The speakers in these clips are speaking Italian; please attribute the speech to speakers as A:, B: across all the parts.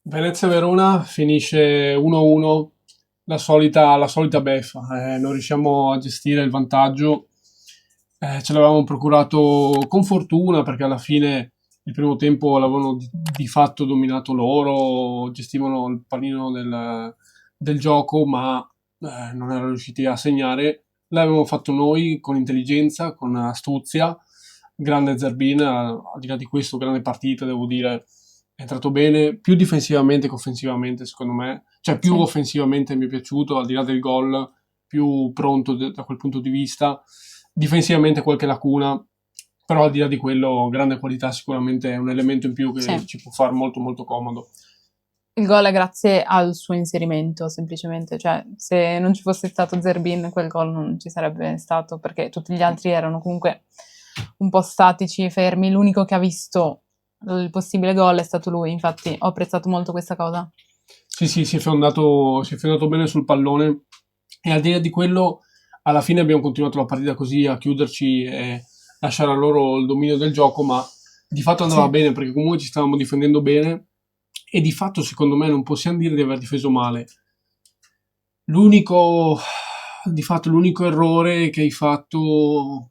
A: Venezia-Verona finisce 1-1, la solita beffa, non riusciamo a gestire il vantaggio. Ce l'avevamo procurato con fortuna perché alla fine il primo tempo l'avevano di fatto dominato loro, gestivano il pallino del gioco, ma non erano riusciti a segnare. L'avevamo fatto noi con intelligenza, con astuzia. Grande Zerbin, al di là di questo, grande partita, devo dire, è entrato bene, più difensivamente che offensivamente, secondo me. Cioè, più
B: Sì.
A: offensivamente mi è piaciuto, al di là del gol, più pronto da quel punto di vista. Difensivamente qualche lacuna, però al di là di quello, grande qualità, sicuramente è un elemento in più
B: Sì.
A: che ci può fare molto molto comodo.
B: Il gol è grazie al suo inserimento, semplicemente. Cioè, se non ci fosse stato Zerbin, quel gol non ci sarebbe stato, perché tutti gli altri erano comunque un po' statici, fermi. L'unico che ha visto il possibile gol è stato lui, infatti ho apprezzato molto questa cosa.
A: Sì, sì, si è fondato bene sul pallone e al di là di quello, alla fine abbiamo continuato la partita così a chiuderci e lasciare a loro il dominio del gioco, ma di fatto andava
B: Sì,
A: bene perché comunque ci stavamo difendendo bene e di fatto secondo me non possiamo dire di aver difeso male. L'unico, di fatto, l'unico errore che hai fatto,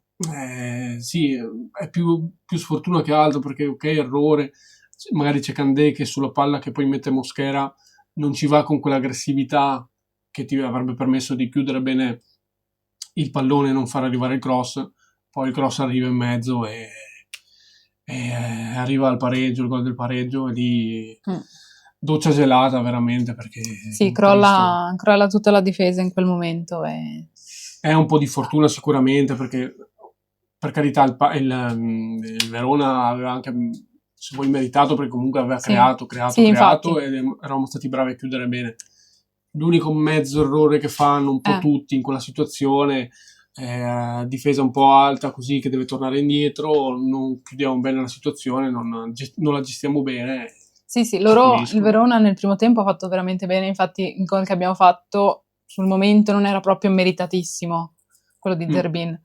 A: sì, è più sfortuna che altro perché, ok, errore, magari c'è Candé che sulla palla che poi mette Mosquera non ci va con quell'aggressività che ti avrebbe permesso di chiudere bene il pallone e non far arrivare il cross, poi il cross arriva in mezzo e arriva al pareggio, il gol del pareggio e lì
B: mm.
A: doccia gelata veramente perché
B: Sì,
A: Cristo.
B: crolla tutta la difesa in quel momento.
A: È un po' di fortuna sicuramente perché, per carità, il Verona aveva anche, se vuoi, meritato perché comunque aveva
B: Sì,
A: creato, creato,
B: sì,
A: creato
B: infatti.
A: ed eravamo stati bravi a chiudere bene. L'unico mezzo errore che fanno un po'
B: Eh.
A: tutti in quella situazione è difesa un po' alta così che deve tornare indietro, non chiudiamo bene la situazione, non la gestiamo bene,
B: Sì, sì,
A: ci
B: il
A: puniscono.
B: Verona nel primo tempo ha fatto veramente bene, infatti il gol che abbiamo fatto sul momento non era proprio meritatissimo, quello di
A: Mm.
B: Zerbin.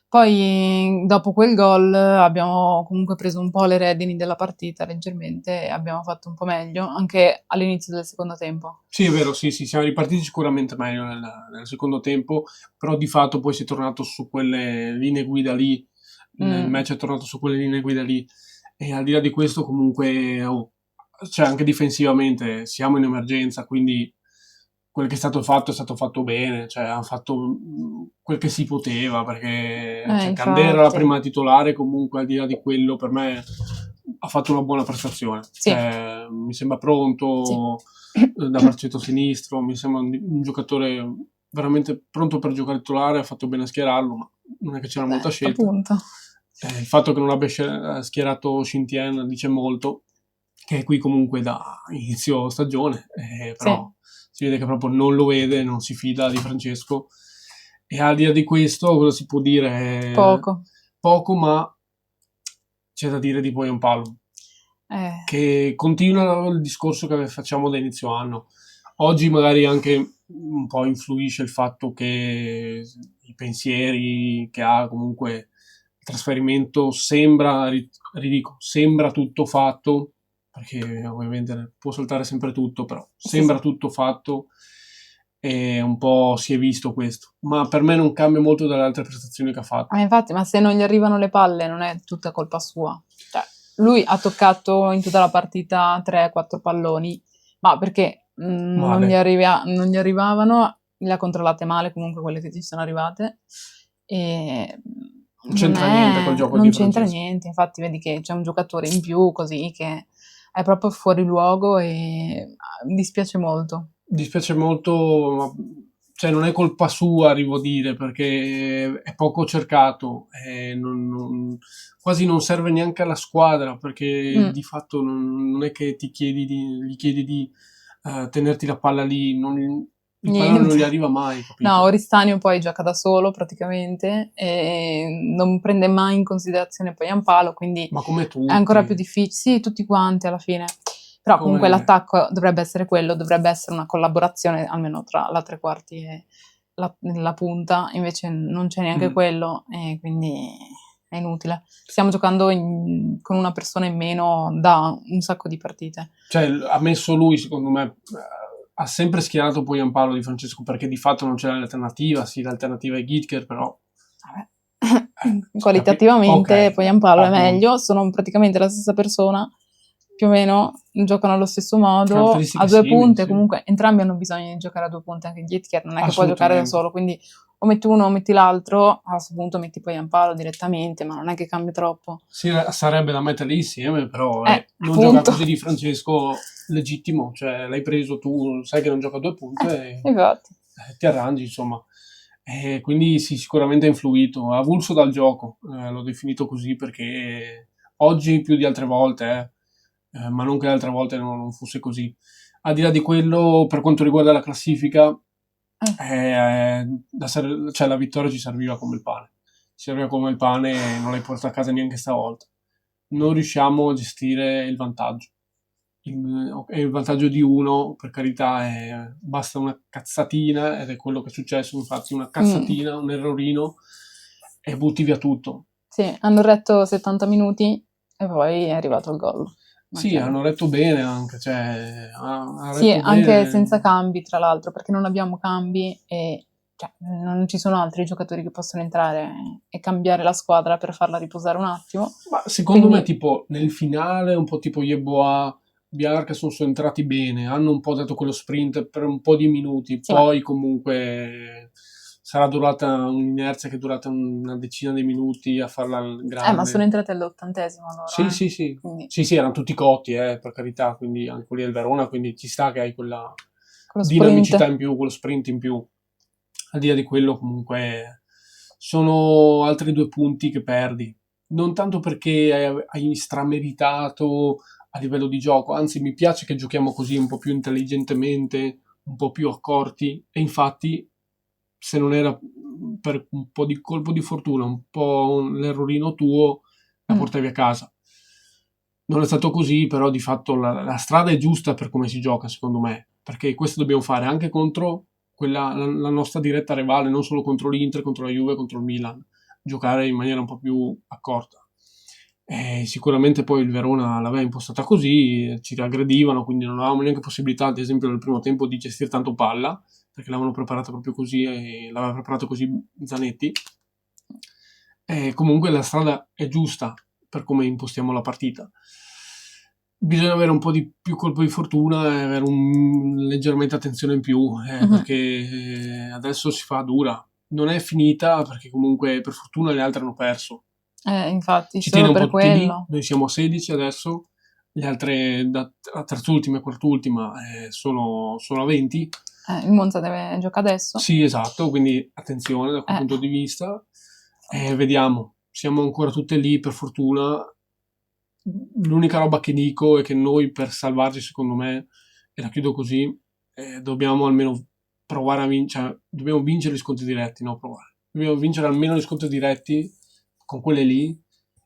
B: Poi dopo quel gol abbiamo comunque preso un po' le redini della partita leggermente e abbiamo fatto un po' meglio anche all'inizio del secondo tempo.
A: Sì, è vero, sì, sì, siamo ripartiti sicuramente meglio nel secondo tempo, però di fatto poi si è tornato su quelle linee guida lì, il
B: Mm,
A: match è tornato su quelle linee guida lì, e al di là di questo comunque, cioè anche difensivamente siamo in emergenza, quindi quel che è stato fatto bene, cioè hanno fatto quel che si poteva, perché cioè, Candera la
B: infatti,
A: prima titolare, comunque al di là di quello, per me ha fatto una buona prestazione,
B: sì,
A: cioè mi sembra
B: sì.
A: pronto da braccetto sinistro, mi sembra un giocatore veramente pronto per giocare titolare, ha fatto bene a schierarlo, ma non è che c'era molta scelta.
B: Appunto.
A: Il fatto che non abbia schierato Shintian dice molto, che è qui comunque da inizio stagione,
B: Sì,
A: però si vede che proprio non lo vede, non si fida di Francesco. E al di là di questo, cosa si può dire?
B: poco.
A: Poco, ma c'è da dire di Bojan Palom,
B: Eh,
A: che continua il discorso che facciamo da inizio anno. Oggi magari anche un po' influisce il fatto che i pensieri che ha comunque il trasferimento sembra, ridico, sembra tutto fatto, perché ovviamente può saltare sempre tutto, però
B: sì,
A: sembra
B: sì.
A: tutto fatto e un po' si è visto questo. Ma per me non cambia molto dalle altre prestazioni che ha
B: Ma
A: fatto.
B: infatti, ma se non gli arrivano le palle non è tutta colpa sua. Cioè, lui ha toccato in tutta la partita 3-4 palloni, ma perché
A: Male.
B: non gli arrivavano, le ha controllate male comunque quelle che ci sono arrivate e
A: Non c'entra niente col gioco
B: non
A: di
B: c'entra
A: Francesco.
B: niente, infatti vedi che c'è un giocatore in più così che è proprio fuori luogo e mi dispiace molto.
A: Dispiace molto, cioè non è colpa sua, arrivo a dire, perché è poco cercato, quasi non serve neanche alla squadra, perché
B: Mm.
A: di fatto non è che gli chiedi di tenerti la palla lì, il pallone non
B: Niente.
A: gli arriva mai,
B: No,
A: capito?
B: Oristanio poi gioca da solo praticamente e non prende mai in considerazione poi Ampalo, quindi
A: Ma come
B: è ancora più
A: tutti,
B: difficile. Sì, tutti quanti alla fine. Però comunque
A: come...
B: l'attacco dovrebbe essere quello, dovrebbe essere una collaborazione almeno tra la tre quarti e la punta, invece non c'è neanche
A: mm.
B: quello e quindi... è inutile. Stiamo giocando con una persona in meno da un sacco di partite.
A: Cioè, ha messo lui, secondo me, ha sempre schierato poi Giampaolo Di Francesco, perché di fatto non c'era l'alternativa, sì, l'alternativa è Gitker, però...
B: Qualitativamente
A: Ok,
B: poi Giampaolo è
A: appunto.
B: meglio, sono praticamente la stessa persona, più o meno giocano allo stesso modo,
A: Caratteristiche
B: a 2
A: simili,
B: punte,
A: sì.
B: comunque entrambi hanno bisogno di giocare a 2 punte, anche Gitker non è che può giocare da
A: Assolutamente.
B: solo, quindi o metti uno o metti l'altro, a questo punto metti poi Giampaolo direttamente, ma non è che cambia troppo.
A: Sì, sarebbe da metterli insieme, però non gioca
B: Appunto.
A: così Di Francesco legittimo, cioè l'hai preso tu, sai che non gioca a 2 punte e
B: Infatti.
A: ti arrangi, insomma. E quindi sì, sicuramente ha influito, ha avulso dal gioco, l'ho definito così perché oggi più di altre volte, ma non che le altre volte non fosse così. Al di là di quello, per quanto riguarda la classifica, cioè la vittoria ci serviva come il pane. Ci serviva come il pane e non l'hai portata a casa neanche stavolta. Non riusciamo a gestire il vantaggio. Il vantaggio di uno, per carità, basta una cazzatina, ed è quello che è successo, infatti, una cazzatina, un errorino, e butti via tutto.
B: Sì, hanno retto 70 minuti e poi è arrivato il gol.
A: Sì, hanno retto bene anche, cioè, ha
B: Sì,
A: retto
B: anche
A: bene.
B: senza cambi, tra l'altro, perché non abbiamo cambi e cioè, non ci sono altri giocatori che possono entrare e cambiare la squadra per farla riposare un attimo.
A: Ma secondo me,
B: Quindi,
A: tipo, nel finale, un po' tipo Yeboah, Bianca sono entrati bene, hanno un po' dato quello sprint per un po' di minuti,
B: sì, ma
A: poi comunque sarà durata un'inerzia che è durata una decina di minuti a farla
B: sono
A: grande.
B: entrate all'80° loro,
A: Sì, sì, sì.
B: quindi
A: Sì, sì, erano tutti cotti, per carità, quindi anche quelli del Verona, quindi ci sta che hai quella
B: con lo
A: dinamicità
B: sprint.
A: in più, quello sprint in più. Al di là di quello, comunque, sono altri 2 punti che perdi. Non tanto perché hai strameritato a livello di gioco, anzi mi piace che giochiamo così un po' più intelligentemente, un po' più accorti, e infatti se non era per un po' di colpo di fortuna, un po' l'errorino tuo, la
B: Mm.
A: portavi a casa. Non è stato così, però di fatto la strada è giusta per come si gioca, secondo me, perché questo dobbiamo fare anche contro la nostra diretta rivale, non solo contro l'Inter, contro la Juve, contro il Milan, giocare in maniera un po' più accorta. Sicuramente poi il Verona l'aveva impostata così, ci aggredivano, quindi non avevamo neanche possibilità, ad esempio, nel primo tempo di gestire tanto palla, perché l'avevano preparata proprio così e l'aveva preparato così Zanetti. Comunque la strada è giusta per come impostiamo la partita. Bisogna avere un po' di più colpo di fortuna e avere leggermente attenzione in più, perché adesso si fa dura. Non è finita perché comunque per fortuna le altre hanno perso.
B: Infatti,
A: Ci tiene
B: solo
A: un
B: per
A: po' tutti lì,
B: quello.
A: noi siamo a 16 adesso, le altre da terzultima e quartultima sono a 20.
B: Il Monza deve giocare adesso.
A: Sì, esatto, quindi attenzione da quel
B: Eh,
A: punto di vista. Vediamo, siamo ancora tutte lì per fortuna. L'unica roba che dico è che noi per salvarci, secondo me, e la chiudo così, dobbiamo almeno provare a vincere, cioè, dobbiamo vincere gli scontri diretti, no provare. Dobbiamo vincere almeno gli scontri diretti con quelle lì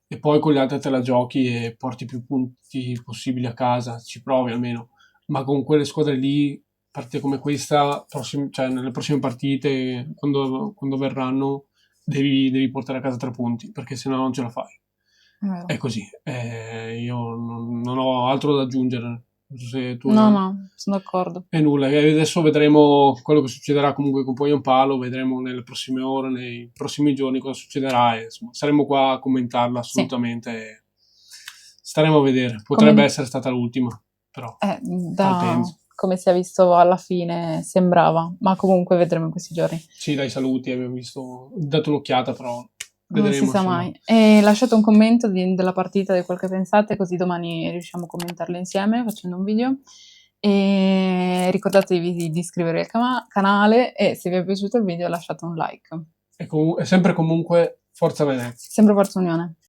A: e poi con le altre te la giochi e porti più punti possibili a casa, ci provi almeno. Ma con quelle squadre lì, partite come questa, cioè nelle prossime partite, quando verranno, devi portare a casa 3 punti, perché sennò non ce la fai.
B: è vero.
A: È così. Io non ho altro da aggiungere. Non so se tu
B: No, no, sono d'accordo.
A: e nulla. E adesso vedremo quello che succederà comunque con Poi un Palo, vedremo nelle prossime ore, nei prossimi giorni cosa succederà. E, insomma, saremo qua a commentarla
B: Sì,
A: assolutamente. E staremo a vedere. Potrebbe
B: come,
A: essere stata l'ultima, però
B: da
A: Malpensa.
B: come si è visto alla fine sembrava, ma comunque vedremo in questi giorni.
A: Sì, dai saluti, abbiamo visto, ho dato un'occhiata, però
B: Non si
A: vedremo
B: sa
A: insomma.
B: mai. E lasciate un commento della partita, di quel che pensate, così domani riusciamo a commentarla insieme facendo un video. E ricordatevi di iscrivervi al canale e se vi è piaciuto il video lasciate un like.
A: È sempre comunque Forza Venezia.
B: Sempre Forza Unione.